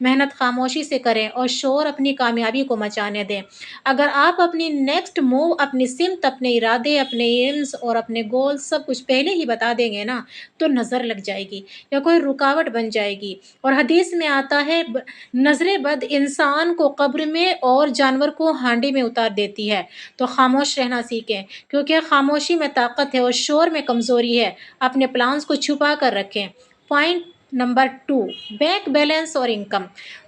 محنت خاموشی سے کریں اور شور اپنی کامیابی کو مچانے دیں۔ اگر آپ اپنی نیکسٹ موو، اپنی سمت، اپنے ارادے، اپنے ایمز اور اپنے گولز سب کچھ پہلے ہی بتا دیں گے نا تو نظر لگ جائے گی یا کوئی رکاوٹ بن جائے گی۔ اور حدیث میں آتا ہے نظر بد انسان کو قبر میں اور جانور کو ہانڈی میں اتار دیتی ہے۔ تو خاموش رہنا سیکھیں، کیونکہ خاموشی میں طاقت ہے اور شور میں کمزوری ہے۔ اپنے پلانز کو چھپا کر رکھیں۔ پوائنٹ نمبر 2، بینک بیلنس اور انکم۔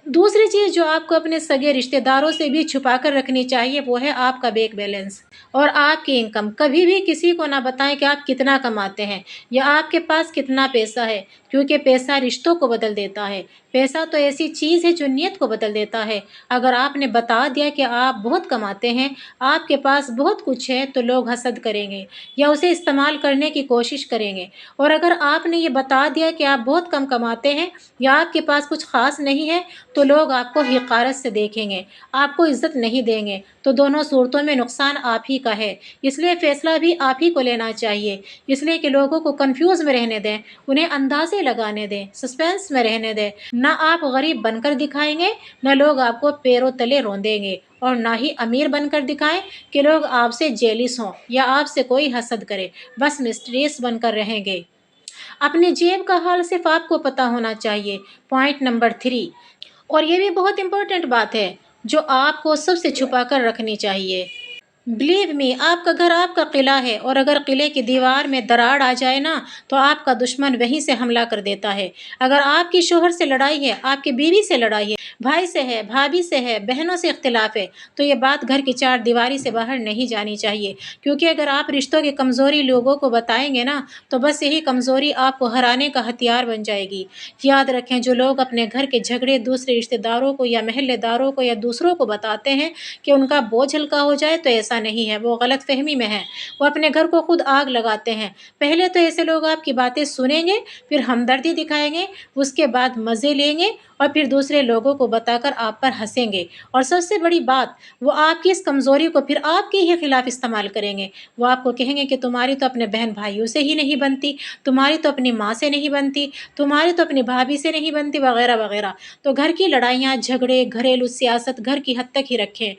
دوسری چیز جو آپ کو اپنے سگے رشتہ داروں سے بھی چھپا کر رکھنی چاہیے وہ ہے آپ کا بینک بیلنس اور آپ کی انکم۔ کبھی بھی کسی کو نہ بتائیں کہ آپ کتنا کماتے ہیں یا آپ کے پاس کتنا پیسہ ہے، کیونکہ پیسہ رشتوں کو بدل دیتا ہے۔ پیسہ تو ایسی چیز ہے جو نیت کو بدل دیتا ہے۔ اگر آپ نے بتا دیا کہ آپ بہت کماتے ہیں، آپ کے پاس بہت کچھ ہے، تو لوگ حسد کریں گے یا اسے استعمال کرنے کی کوشش کریں گے۔ اور اگر آپ نے یہ بتا دیا کہ آپ بہت کم کماتے ہیں یا آپ کے پاس کچھ خاص نہیں ہے، تو لوگ آپ کو حقارت سے دیکھیں گے، آپ کو عزت نہیں دیں گے۔ تو دونوں صورتوں میں نقصان آپ ہی کا ہے، اس لیے فیصلہ بھی آپ ہی کو لینا چاہیے۔ اس لیے کہ لوگوں کو کنفیوز میں رہنے دیں، انہیں اندازے لگانے دیں، سسپینس میں رہنے دیں۔ نہ آپ غریب بن کر دکھائیں گے، نہ لوگ آپ کو پیروں تلے روندیں گے، اور نہ ہی امیر بن کر دکھائیں کہ لوگ آپ سے جیلس ہوں یا آپ سے کوئی حسد کرے۔ بس مسٹریس بن کر رہیں گے۔ اپنی جیب کا حال صرف آپ کو پتہ ہونا چاہیے۔ پوائنٹ نمبر 3، اور یہ بھی بہت امپورٹنٹ بات ہے جو آپ کو سب سے چھپا کر رکھنی چاہیے۔ بلیو می، آپ کا گھر آپ کا قلعہ ہے، اور اگر قلعے کی دیوار میں دراڑ آ جائے نا تو آپ کا دشمن وہیں سے حملہ کر دیتا ہے۔ اگر آپ کی شوہر سے لڑائی ہے، آپ کی بیوی سے لڑائی ہے، بھائی سے ہے، بھابھی سے ہے، بہنوں سے اختلاف ہے، تو یہ بات گھر کی چار دیواری سے باہر نہیں جانی چاہیے، کیونکہ اگر آپ رشتوں کی کمزوری لوگوں کو بتائیں گے نا تو بس یہی کمزوری آپ کو ہرانے کا ہتھیار بن جائے گی۔ یاد رکھیں، جو لوگ اپنے گھر کے جھگڑے دوسرے رشتہ داروں کو یا محلے داروں کو یا دوسروں کو بتاتے ہیں کہ ان کا بوجھ ہلکا ہو جائے، تو ایسا نہیں ہے، وہ غلط فہمی میں ہے، وہ اپنے گھر کو خود آگ لگاتے ہیں۔ پہلے تو ایسے لوگ آپ کی باتیں سنیں گے، پھر ہمدردی دکھائیں گے، اس کے بعد مزے لیں گے اور پھر دوسرے لوگوں کو بتا کر آپ پر ہنسیں گے، اور سب سے بڑی بات، وہ آپ کی اس کمزوری کو پھر آپ کے ہی خلاف استعمال کریں گے۔ وہ آپ کو کہیں گے کہ تمہاری تو اپنے بہن بھائیوں سے ہی نہیں بنتی، تمہاری تو اپنی ماں سے نہیں بنتی، تمہاری تو اپنی بھابھی سے نہیں بنتی، وغیرہ وغیرہ۔ تو گھر کی لڑائیاں، جھگڑے، گھریلو سیاست گھر کی حد تک ہی رکھیں۔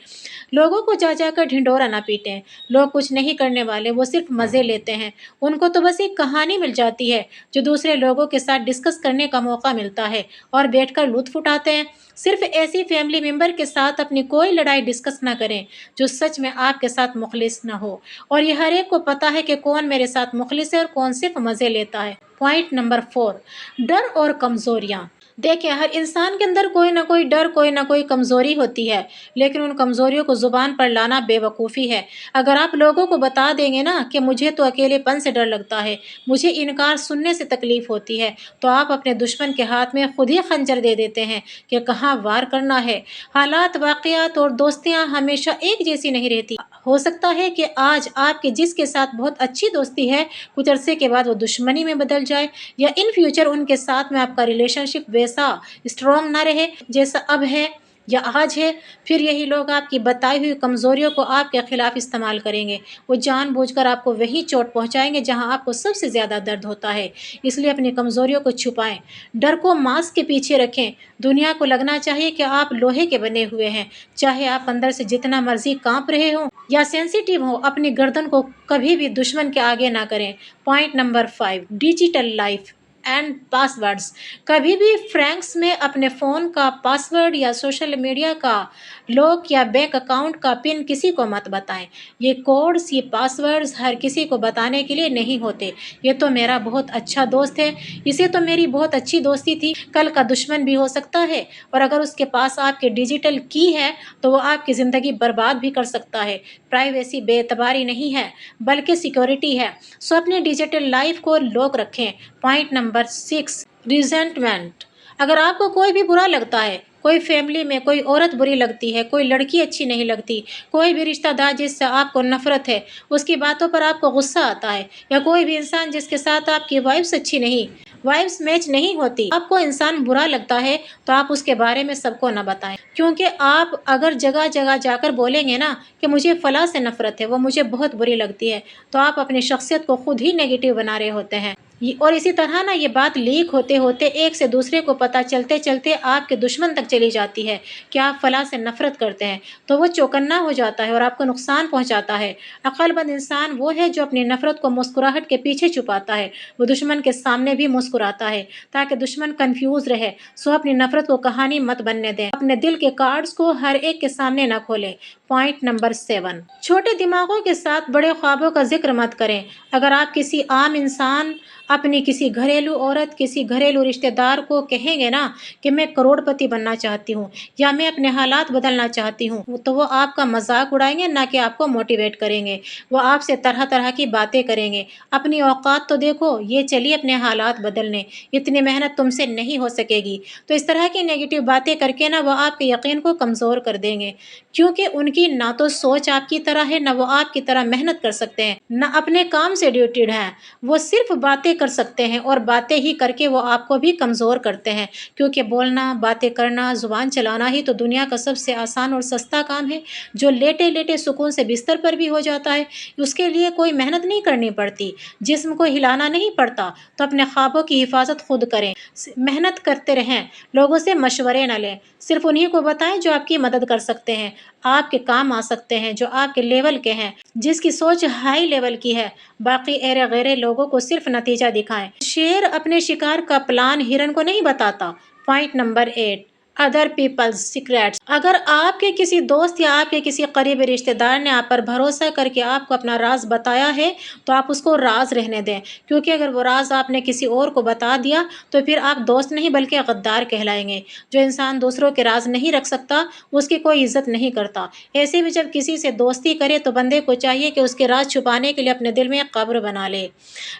لوگوں کو جا جا کر ڈھنڈورا نہ پیٹیں۔ لوگ کچھ نہیں کرنے والے، وہ صرف مزے لیتے ہیں۔ ان کو تو بس ایک کہانی مل جاتی ہے جو دوسرے لوگوں کے ساتھ ڈسکس کرنے کا موقع ملتا ہے اور بیٹھ کر لطف اٹھاتے ہیں۔ صرف ایسی فیملی ممبر کے ساتھ اپنی کوئی لڑائی ڈسکس نہ کریں جو سچ میں آپ کے ساتھ مخلص نہ ہو، اور یہ ہر ایک کو پتہ ہے کہ کون میرے ساتھ مخلص ہے اور کون صرف مزے لیتا ہے۔ پوائنٹ نمبر 4، ڈر اور کمزوریاں۔ دیکھیں، ہر انسان کے اندر کوئی نہ کوئی ڈر، کوئی نہ کوئی کمزوری ہوتی ہے، لیکن ان کمزوریوں کو زبان پر لانا بے وقوفی ہے۔ اگر آپ لوگوں کو بتا دیں گے نا کہ مجھے تو اکیلے پن سے ڈر لگتا ہے، مجھے انکار سننے سے تکلیف ہوتی ہے، تو آپ اپنے دشمن کے ہاتھ میں خود ہی خنجر دے دیتے ہیں کہ کہاں وار کرنا ہے۔ حالات، واقعات اور دوستیاں ہمیشہ ایک جیسی نہیں رہتی۔ ہو سکتا ہے کہ آج آپ کے جس کے ساتھ بہت اچھی دوستی ہے، کچھ عرصے کے بعد وہ دشمنی میں بدل جائے، یا ان فیوچر ان کے ساتھ میں آپ کا ریلیشن شپ ویسا اسٹرانگ نہ رہے جیسا اب ہے یا آج ہے۔ پھر یہی لوگ آپ کی بتائی ہوئی کمزوریوں کو آپ کے خلاف استعمال کریں گے۔ وہ جان بوجھ کر آپ کو وہی چوٹ پہنچائیں گے جہاں آپ کو سب سے زیادہ درد ہوتا ہے۔ اس لیے اپنی کمزوریوں کو چھپائیں، ڈر کو ماسک کے پیچھے رکھیں۔ دنیا کو لگنا چاہیے کہ آپ لوہے کے بنے ہوئے ہیں، چاہے آپ اندر سے جتنا مرضی کانپ رہے ہوں یا سینسیٹیو ہوں، اپنی گردن کو کبھی بھی دشمن کے آگے نہ کریں۔ Point number 5، digital life and pass words. کبھی بھی فرینکس میں اپنے فون کا پاس ورڈ یا سوشل میڈیا کا لوک یا بینک اکاؤنٹ کا پن کسی کو مت بتائیں۔ یہ کوڈز، یہ پاس ورڈز ہر کسی کو بتانے کے لیے نہیں ہوتے۔ یہ تو میرا بہت اچھا دوست ہے، اسے تو میری بہت اچھی دوستی تھی، کل کا دشمن بھی ہو سکتا ہے، اور اگر اس کے پاس آپ کے ڈیجیٹل کی ہے تو وہ آپ کی زندگی برباد بھی کر سکتا ہے۔ پرائیویسی بے اعتباری نہیں ہے بلکہ سیکیورٹی ہے، سو اپنی ڈیجیٹل لائف کو لوک رکھیں۔ Point number 6، resentment. اگر آپ کو کوئی بھی برا لگتا ہے، کوئی فیملی میں کوئی عورت بری لگتی ہے، کوئی لڑکی اچھی نہیں لگتی، کوئی بھی رشتہ دار جس سے آپ کو نفرت ہے، اس کی باتوں پر آپ کو غصہ آتا ہے، یا کوئی بھی انسان جس کے ساتھ آپ کی وائبس اچھی نہیں، وائبس میچ نہیں ہوتی، آپ کو انسان برا لگتا ہے، تو آپ اس کے بارے میں سب کو نہ بتائیں، کیونکہ آپ اگر جگہ جگہ جا کر بولیں گے نا کہ مجھے فلاں سے نفرت ہے، وہ مجھے بہت بری لگتی ہے، تو آپ اپنی شخصیت کو خود ہی نیگیٹو بنا رہے ہوتے ہیں۔ اور اسی طرح نا یہ بات لیک ہوتے ہوتے ایک سے دوسرے کو پتہ چلتے چلتے آپ کے دشمن تک چلی جاتی ہے کہ آپ فلاں سے نفرت کرتے ہیں، تو وہ چوکنا ہو جاتا ہے اور آپ کو نقصان پہنچاتا ہے۔ عقل مند انسان وہ ہے جو اپنی نفرت کو مسکراہٹ کے پیچھے چھپاتا ہے، وہ دشمن کے سامنے بھی مسکراتا ہے تاکہ دشمن کنفیوز رہے۔ سو اپنی نفرت کو کہانی مت بننے دیں، اپنے دل کے کارڈز کو ہر ایک کے سامنے نہ کھولیں۔ پوائنٹ نمبر 7، چھوٹے دماغوں کے ساتھ بڑے خوابوں کا ذکر مت کریں۔ اگر آپ کسی عام انسان، اپنی کسی گھریلو عورت، کسی گھریلو رشتہ دار کو کہیں گے نا کہ میں کروڑ پتی بننا چاہتی ہوں یا میں اپنے حالات بدلنا چاہتی ہوں، تو وہ آپ کا مذاق اڑائیں گے، نہ کہ آپ کو موٹیویٹ کریں گے۔ وہ آپ سے طرح طرح کی باتیں کریں گے، اپنی اوقات تو دیکھو، یہ چلیے اپنے حالات بدلنے، اتنی محنت تم سے نہیں ہو سکے گی۔ تو اس طرح کی نیگیٹو باتیں کر کے نا وہ آپ کے یقین کو کمزور کر دیں گے، کیونکہ ان کی نہ تو سوچ آپ کی طرح ہے، نہ وہ آپ کی طرح محنت کر سکتے ہیں، نہ اپنے کام سے ڈیوٹیڈ ہیں۔ وہ صرف باتیں کر سکتے ہیں اور باتیں ہی کر کے وہ آپ کو بھی کمزور کرتے ہیں، کیونکہ بولنا، باتیں کرنا، زبان چلانا ہی تو دنیا کا سب سے آسان اور سستا کام ہے، جو لیٹے لیٹے سکون سے بستر پر بھی ہو جاتا ہے۔ اس کے لیے کوئی محنت نہیں کرنی پڑتی، جسم کو ہلانا نہیں پڑتا۔ تو اپنے خوابوں کی حفاظت خود کریں، محنت کرتے رہیں، لوگوں سے مشورے نہ لیں، صرف انہی کو بتائیں جو آپ کی مدد کر سکتے ہیں، آپ کے کام آ سکتے ہیں، جو آپ کے لیول کے ہیں، جس کی سوچ ہائی لیول کی ہے۔ باقی ایرے غیرے لوگوں کو صرف نتیجہ دکھائیں۔ شیر اپنے شکار کا پلان ہرن کو نہیں بتاتا۔ Point number 8، other people's secrets. اگر آپ کے کسی دوست یا آپ کے کسی قریبی رشتہ دار نے آپ پر بھروسہ کر کے آپ کو اپنا راز بتایا ہے تو آپ اس کو راز رہنے دیں، کیونکہ اگر وہ راز آپ نے کسی اور کو بتا دیا تو پھر آپ دوست نہیں بلکہ غدار کہلائیں گے۔ جو انسان دوسروں کے راز نہیں رکھ سکتا اس کی کوئی عزت نہیں کرتا۔ ایسے بھی جب کسی سے دوستی کرے تو بندے کو چاہیے کہ اس کے راز چھپانے کے لیے اپنے دل میں ایک قبر بنا لے۔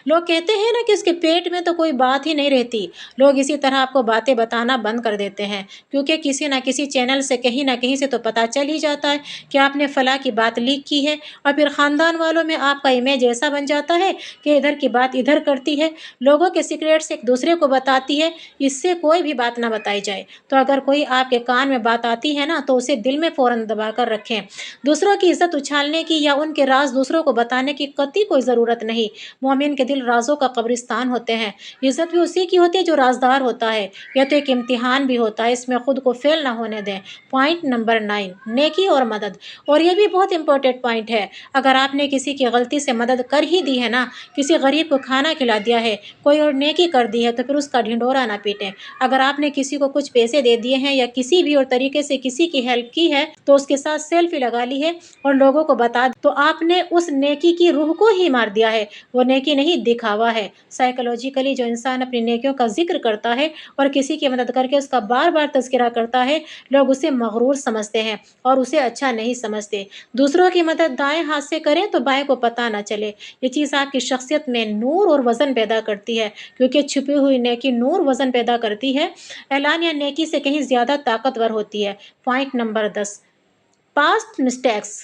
لوگ کہتے ہیں نا کہ اس کے پیٹ میں تو کوئی بات ہی نہیں رہتی۔ لوگ اسی طرح آپ کو باتیں بتانا بند کر دیتے ہیں، کیونکہ کسی نہ کسی چینل سے کہیں نہ کہیں سے تو پتہ چل ہی جاتا ہے کہ آپ نے فلاں کی بات لیک کی ہے، اور پھر خاندان والوں میں آپ کا امیج ایسا بن جاتا ہے کہ ادھر کی بات ادھر کرتی ہے، لوگوں کے سیکریٹس ایک دوسرے کو بتاتی ہے، اس سے کوئی بھی بات نہ بتائی جائے۔ تو اگر کوئی آپ کے کان میں بات آتی ہے نا تو اسے دل میں فوراً دبا کر رکھیں۔ دوسروں کی عزت اچھالنے کی یا ان کے راز دوسروں کو بتانے کی قطعی کوئی ضرورت نہیں۔ مومن کے دل رازوں کا قبرستان ہوتے ہیں۔ عزت بھی اسی کی ہوتی ہے جو رازدار ہوتا ہے۔ یہ تو ایک امتحان بھی ہوتا ہے، اس میں خود کو فیل نہ ہونے دیں۔ پوائنٹ نمبر 9، نیکی اور مدد۔ اور یہ بھی بہت امپورٹنٹ پوائنٹ ہے۔ اگر آپ نے کسی کی غلطی سے مدد کر ہی دی ہے نا، کسی غریب کو کھانا کھلا دیا ہے، کوئی اور نیکی کر دی ہے، تو پھر اس کا ڈھنڈورا نہ پیٹیں۔ اگر آپ نے کسی کو کچھ پیسے دے دیے ہیں یا کسی بھی اور طریقے سے کسی کی ہیلپ کی ہے تو اس کے ساتھ سیلفی لگا لی ہے اور لوگوں کو بتا تو آپ نے اس نیکی کی روح کو ہی مار دیا ہے۔ وہ نیکی نہیں، دکھاوا ہے۔ سائیکولوجیکلی جو انسان اپنی نیکیوں کا ذکر کرتا ہے اور کسی کی مدد کر کے اس کا بار بار تذکرہ کرتا ہے، لوگ اسے مغرور سمجھتے ہیں اور اسے اچھا نہیں سمجھتے۔ دوسروں کی مدد دائیں ہاتھ سے کریں تو بائیں کو پتہ نہ چلے۔ یہ چیز آپ کی شخصیت میں نور اور وزن پیدا کرتی ہے، کیونکہ چھپی ہوئی نیکی نور وزن پیدا کرتی ہے، اعلانیہ نیکی سے کہیں زیادہ طاقتور ہوتی ہے۔ Point number 10، past mistakes.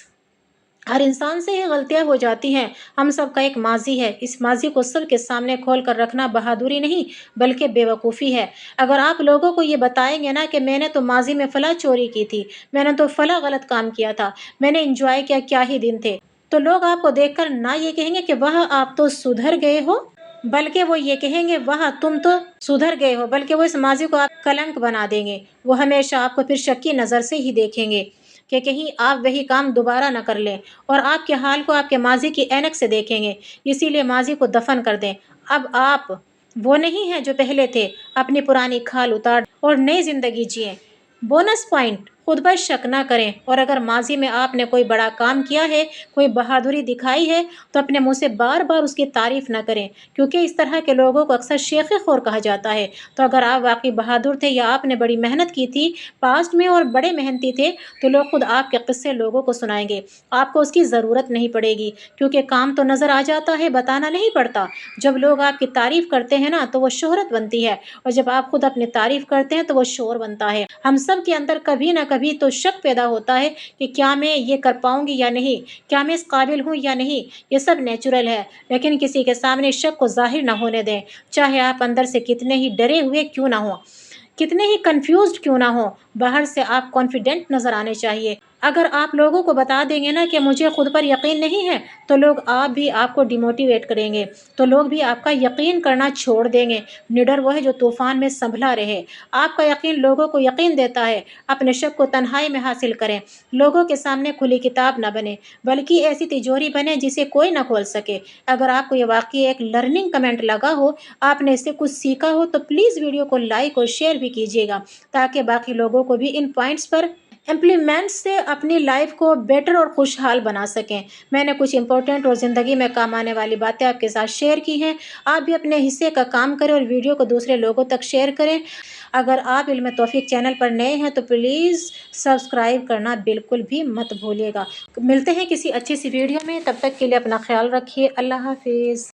ہر انسان سے ہی غلطیاں ہو جاتی ہیں، ہم سب کا ایک ماضی ہے۔ اس ماضی کو سب کے سامنے کھول کر رکھنا بہادری نہیں بلکہ بے وقوفی ہے۔ اگر آپ لوگوں کو یہ بتائیں گے نا کہ میں نے تو ماضی میں فلاں چوری کی تھی، میں نے تو فلاں غلط کام کیا تھا، میں نے انجوائے کیا، کیا ہی دن تھے، تو لوگ آپ کو دیکھ کر نہ یہ کہیں گے کہ واہ آپ تو سدھر گئے ہو، بلکہ وہ یہ کہیں گے واہ تم تو سدھر گئے ہو، بلکہ وہ اس ماضی کو آپ کلنک بنا دیں گے۔ وہ ہمیشہ آپ کو پھر شکی نظر سے ہی دیکھیں گے کہ کہیں آپ وہی کام دوبارہ نہ کر لیں، اور آپ کے حال کو آپ کے ماضی کی اینک سے دیکھیں گے۔ اسی لیے ماضی کو دفن کر دیں۔ اب آپ وہ نہیں ہیں جو پہلے تھے، اپنی پرانی کھال اتار اور نئی زندگی جئیں۔ بونس پوائنٹ، خود پر شک نہ کریں، اور اگر ماضی میں آپ نے کوئی بڑا کام کیا ہے، کوئی بہادری دکھائی ہے، تو اپنے منہ سے بار بار اس کی تعریف نہ کریں، کیونکہ اس طرح کے لوگوں کو اکثر شیخ خور کہا جاتا ہے۔ تو اگر آپ واقعی بہادر تھے یا آپ نے بڑی محنت کی تھی پاسٹ میں اور بڑے محنتی تھے، تو لوگ خود آپ کے قصے لوگوں کو سنائیں گے۔ آپ کو اس کی ضرورت نہیں پڑے گی، کیونکہ کام تو نظر آ جاتا ہے، بتانا نہیں پڑتا۔ جب لوگ آپ کی تعریف کرتے ہیں نا تو وہ شہرت بنتی ہے، اور جب آپ خود اپنی تعریف کرتے ہیں تو وہ شور بنتا ہے۔ ہم سب کے اندر کبھی نہ کبھی تو شک پیدا ہوتا ہے کہ کیا میں یہ کر پاؤں گی یا نہیں، کیا میں اس قابل ہوں یا نہیں۔ یہ سب نیچرل ہے، لیکن کسی کے سامنے شک کو ظاہر نہ ہونے دیں، چاہے آپ اندر سے کتنے ہی ڈرے ہوئے کیوں نہ ہوں، کتنے ہی کنفیوزڈ کیوں نہ ہوں۔ باہر سے آپ کانفیڈنٹ نظر آنے چاہیے۔ اگر آپ لوگوں کو بتا دیں گے نا کہ مجھے خود پر یقین نہیں ہے تو لوگ آپ کو ڈیموٹیویٹ کریں گے، تو لوگ بھی آپ کا یقین کرنا چھوڑ دیں گے۔ نڈر وہ ہے جو طوفان میں سنبھلا رہے۔ آپ کا یقین لوگوں کو یقین دیتا ہے۔ اپنے شک کو تنہائی میں حاصل کریں، لوگوں کے سامنے کھلی کتاب نہ بنے بلکہ ایسی تجوری بنے جسے کوئی نہ کھول سکے۔ اگر آپ کو یہ واقعی ایک لرننگ کمنٹ لگا ہو، آپ نے اس سے کچھ سیکھا ہو، تو پلیز ویڈیو کو لائک اور شیئر بھی کیجیے گا تاکہ باقی لوگوں کو بھی ان پوائنٹس پر امپلیمنٹ سے اپنی لائف کو بیٹر اور خوشحال بنا سکیں۔ میں نے کچھ امپورٹنٹ اور زندگی میں کام آنے والی باتیں آپ کے ساتھ شیئر کی ہیں۔ آپ بھی اپنے حصے کا کام کریں اور ویڈیو کو دوسرے لوگوں تک شیئر کریں۔ اگر آپ علم توفیق چینل پر نئے ہیں تو پلیز سبسکرائب کرنا بالکل بھی مت بھولیے گا۔ ملتے ہیں کسی اچھی سی ویڈیو میں، تب تک کے لیے اپنا خیال رکھیے۔ اللہ حافظ۔